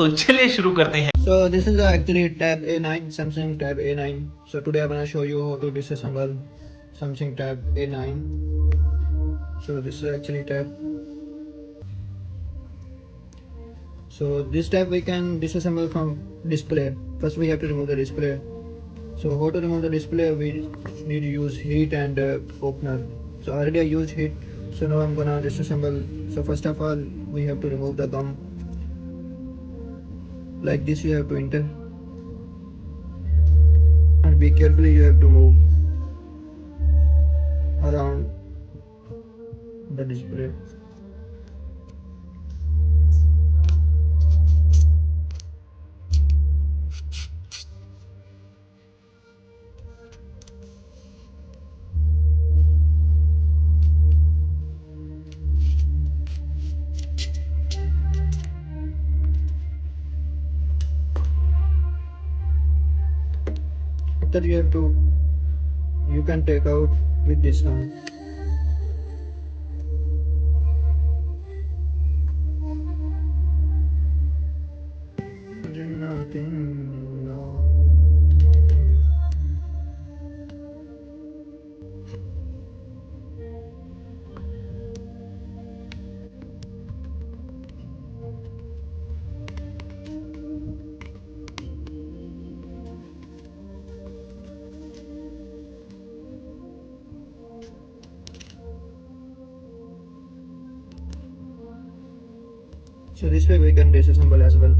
तो चलिए शुरू करते हैं। So this is actually Tab A9, Samsung Tab A9. So today I'm gonna show you how to disassemble Samsung Tab A9. So this is actually tab. So this tab we can disassemble from display. First we have to remove the display. So how to remove the display? We need to use heat and opener. So already I used heat. So now I'm gonna disassemble. So first of all we have to remove the gum. Like this you have to enter. And be carefully, you have to move around the display. After you can take out with this one. Nothing, no. So this way we can disassemble as well.